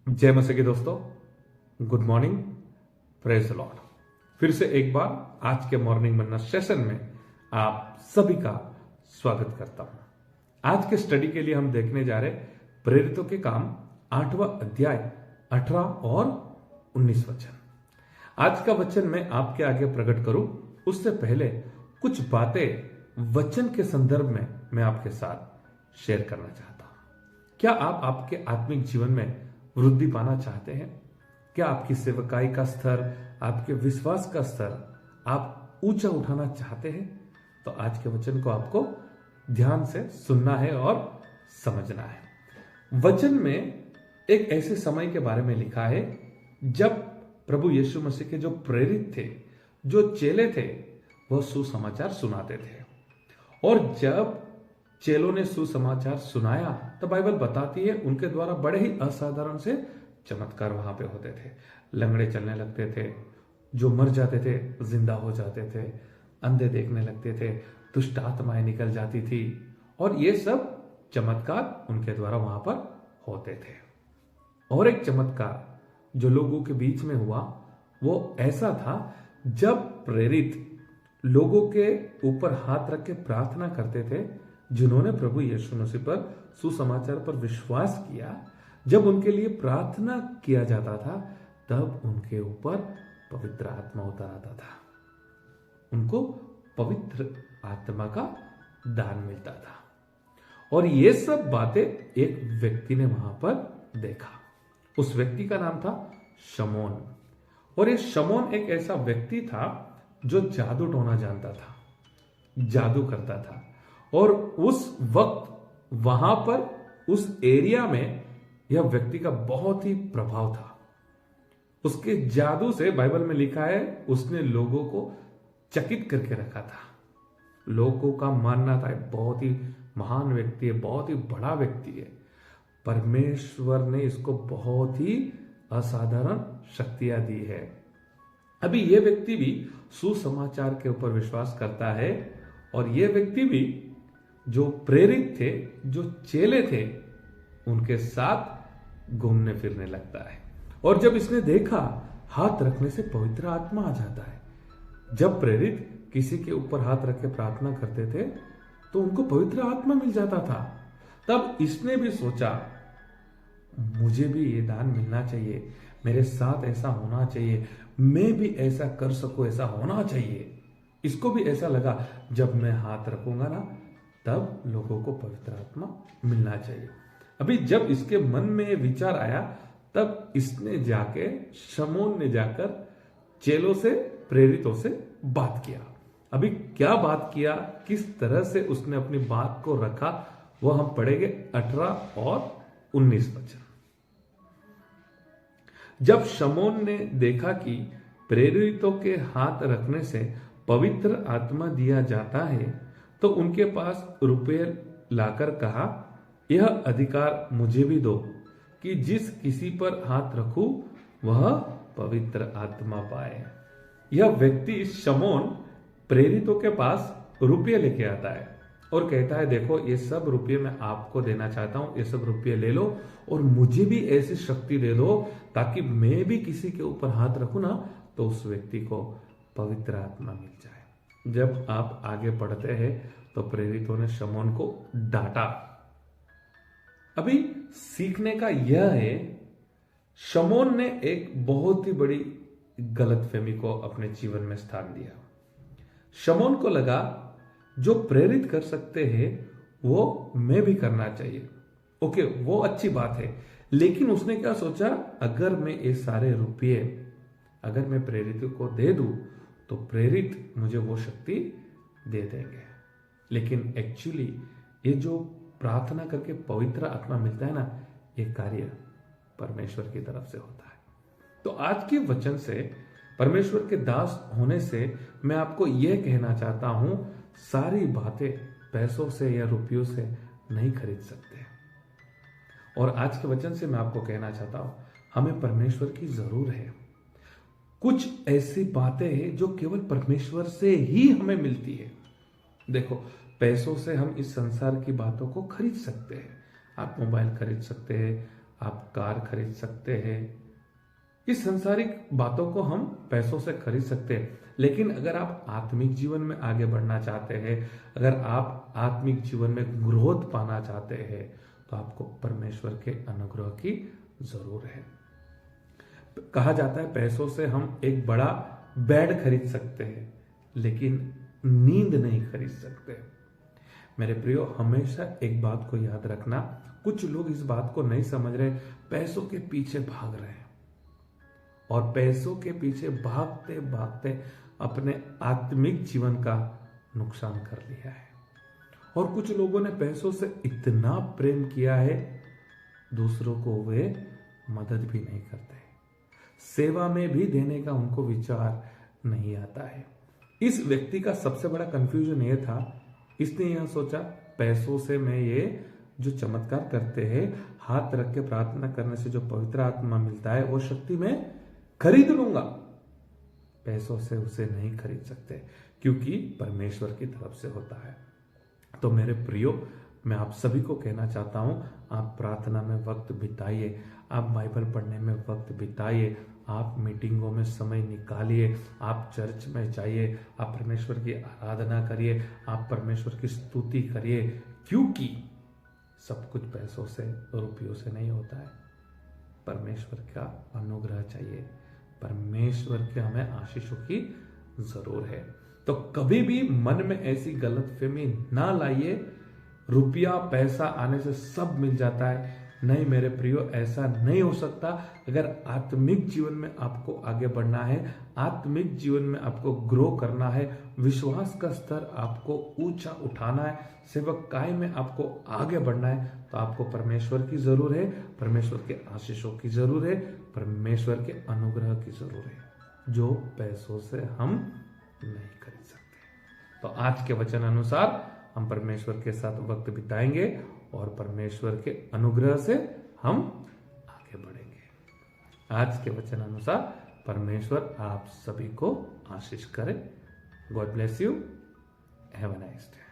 जय मसीह के दोस्तों, good morning, praise the Lord. फिर से एक बार आज के मॉर्निंग मन्ना सेशन में आप सभी का स्वागत करता हूं। आज के स्टडी के लिए हम देखने जा रहे प्रेरितों के काम 8वां अध्याय 18 और 19 वचन। आज का वचन मैं आपके आगे प्रकट करूं उससे पहले कुछ बातें वचन के संदर्भ में मैं आपके साथ शेयर करना चाहता हूं। क्या आप आपके आत्मिक जीवन में वृद्धि पाना चाहते हैं? क्या आपकी सेवकाई का स्तर, आपके विश्वास का स्तर आप ऊंचा उठाना चाहते हैं? तो आज के वचन को आपको ध्यान से सुनना है और समझना है। वचन में एक ऐसे समय के बारे में लिखा है जब प्रभु यीशु मसीह के जो प्रेरित थे, जो चेले थे, वह सुसमाचार सुनाते थे। और जब चेलों ने सुसमाचार सुनाया तो बाइबल बताती है उनके द्वारा बड़े ही असाधारण से चमत्कार वहां पे होते थे। लंगड़े चलने लगते थे, जो मर जाते थे जिंदा हो जाते थे, अंधे देखने लगते थे, दुष्ट आत्माएं निकल जाती थी, और ये सब चमत्कार उनके द्वारा वहां पर होते थे। और एक चमत्कार जो लोगों के बीच में हुआ वो ऐसा था जब प्रेरित लोगों के ऊपर हाथ रख के प्रार्थना करते थे जिन्होंने प्रभु यीशु मसीह पर सुसमाचार पर विश्वास किया। जब उनके लिए प्रार्थना किया जाता था तब उनके ऊपर पवित्र आत्मा उतर आता था, उनको पवित्र आत्मा का दान मिलता था। और ये सब बातें एक व्यक्ति ने वहां पर देखा। उस व्यक्ति का नाम था शमौन। और ये शमौन एक ऐसा व्यक्ति था जो जादू टोना जानता था, जादू करता था। और उस वक्त वहां पर उस एरिया में यह व्यक्ति का बहुत ही प्रभाव था। उसके जादू से बाइबल में लिखा है उसने लोगों को चकित करके रखा था। लोगों का मानना था बहुत ही महान व्यक्ति है, बहुत ही बड़ा व्यक्ति है। परमेश्वर ने इसको बहुत ही असाधारण शक्तियां दी है। अभी यह व्यक्ति भी सुसमाचार के ऊपर विश्वास करता है, और यह व्यक्ति भी जो प्रेरित थे, जो चेले थे, उनके साथ घूमने फिरने लगता है। और जब इसने देखा हाथ रखने से पवित्र आत्मा आ जाता है। जब प्रेरित किसी के ऊपर हाथ रख के प्रार्थना करते थे तो उनको पवित्र आत्मा मिल जाता था। तब इसने भी सोचा मुझे भी ये दान मिलना चाहिए, मेरे साथ ऐसा होना चाहिए, मैं भी ऐसा कर सकूं, ऐसा होना चाहिए। इसको भी ऐसा लगा जब मैं हाथ रखूंगा ना तब लोगों को पवित्र आत्मा मिलना चाहिए। अभी जब इसके मन में विचार आया तब इसने जाके, शमौन ने जाकर चेलों से, प्रेरितों से बात किया। अभी क्या बात किया, किस तरह से उसने अपनी बात को रखा, वह हम पढ़ेंगे 18 और 19 वचन। जब शमौन ने देखा कि प्रेरितों के हाथ रखने से पवित्र आत्मा दिया जाता है तो उनके पास रुपये लाकर कहा, यह अधिकार मुझे भी दो कि जिस किसी पर हाथ रखूं वह पवित्र आत्मा पाए। यह व्यक्ति शमौन प्रेरितों के पास रुपये लेके आता है और कहता है, देखो ये सब रुपये मैं आपको देना चाहता हूं, ये सब रुपये ले लो और मुझे भी ऐसी शक्ति दे दो ताकि मैं भी किसी के ऊपर हाथ रखूं ना तो उस व्यक्ति को पवित्र आत्मा मिल जाए। जब आप आगे पढ़ते हैं तो प्रेरितों ने शमौन को डांटा। अभी सीखने का यह है, शमौन ने एक बहुत ही बड़ी गलतफहमी को अपने जीवन में स्थान दिया। शमौन को लगा जो प्रेरित कर सकते हैं वो मैं भी करना चाहिए। ओके, वो अच्छी बात है, लेकिन उसने क्या सोचा, अगर मैं ये सारे रुपये अगर मैं प्रेरित को दे दूं तो प्रेरित मुझे वो शक्ति दे देंगे। लेकिन एक्चुअली ये जो प्रार्थना करके पवित्र आत्मा मिलता है ना, ये कार्य परमेश्वर की तरफ से होता है। तो आज के वचन से, परमेश्वर के दास होने से मैं आपको यह कहना चाहता हूं, सारी बातें पैसों से या रुपयों से नहीं खरीद सकते। और आज के वचन से मैं आपको कहना चाहता हूं, हमें परमेश्वर की जरूर है। कुछ ऐसी बातें हैं जो केवल परमेश्वर से ही हमें मिलती है। देखो, पैसों से हम इस संसार की बातों को खरीद सकते हैं। आप मोबाइल खरीद सकते हैं, आप कार खरीद सकते हैं। इस संसारिक बातों को हम पैसों से खरीद सकते हैं, लेकिन अगर आप आत्मिक जीवन में आगे बढ़ना चाहते हैं, अगर आप आत्मिक जीवन में ग्रोथ पाना चाहते हैं, तो आपको परमेश्वर के अनुग्रह की जरूर है। कहा जाता है पैसों से हम एक बड़ा बेड खरीद सकते हैं, लेकिन नींद नहीं खरीद सकते। मेरे प्रियो, हमेशा एक बात को याद रखना, कुछ लोग इस बात को नहीं समझ रहे, पैसों के पीछे भाग रहे हैं और पैसों के पीछे भागते भागते अपने आत्मिक जीवन का नुकसान कर लिया है। और कुछ लोगों ने पैसों से इतना प्रेम किया है, दूसरों को वे मदद भी नहीं करते, सेवा में भी देने का उनको विचार नहीं आता है। इस व्यक्ति का सबसे बड़ा कंफ्यूजन यह था, इसने यह सोचा पैसों से मैं ये जो चमत्कार करते हैं, हाथ रख के प्रार्थना करने से जो पवित्र आत्मा मिलता है, वो शक्ति मैं खरीद लूंगा। पैसों से उसे नहीं खरीद सकते, क्योंकि परमेश्वर की तरफ से होता है। तो मेरे प्रियो, मैं आप सभी को कहना चाहता हूं, आप प्रार्थना में वक्त बिताइए, आप बाइबल पढ़ने में वक्त बिताइए, आप मीटिंगों में समय निकालिए, आप चर्च में जाइए, आप परमेश्वर की आराधना करिए, आप परमेश्वर की स्तुति करिए, क्योंकि सब कुछ पैसों से और रुपयों से नहीं होता है। परमेश्वर का अनुग्रह चाहिए, परमेश्वर के हमें आशीषों की जरूर है। तो कभी भी मन में ऐसी गलतफहमी ना लाइए, रुपया पैसा आने से सब मिल जाता है। नहीं मेरे प्रियो, ऐसा नहीं हो सकता। अगर आत्मिक जीवन में आपको आगे बढ़ना है, आत्मिक जीवन में आपको ग्रो करना है, विश्वास का स्तर आपको ऊंचा उठाना है, सेवकाई में आपको आगे बढ़ना है, तो आपको परमेश्वर की जरूर है, परमेश्वर के आशीषों की जरूर है, परमेश्वर के अनुग्रह की जरूर है, जो पैसों से हम नहीं खरीद सकते। तो आज के वचन अनुसार हम परमेश्वर के साथ वक्त बिताएंगे और परमेश्वर के अनुग्रह से हम आगे बढ़ेंगे। आज के वचन अनुसार परमेश्वर आप सभी को आशीष करे। God bless you. Have a nice day.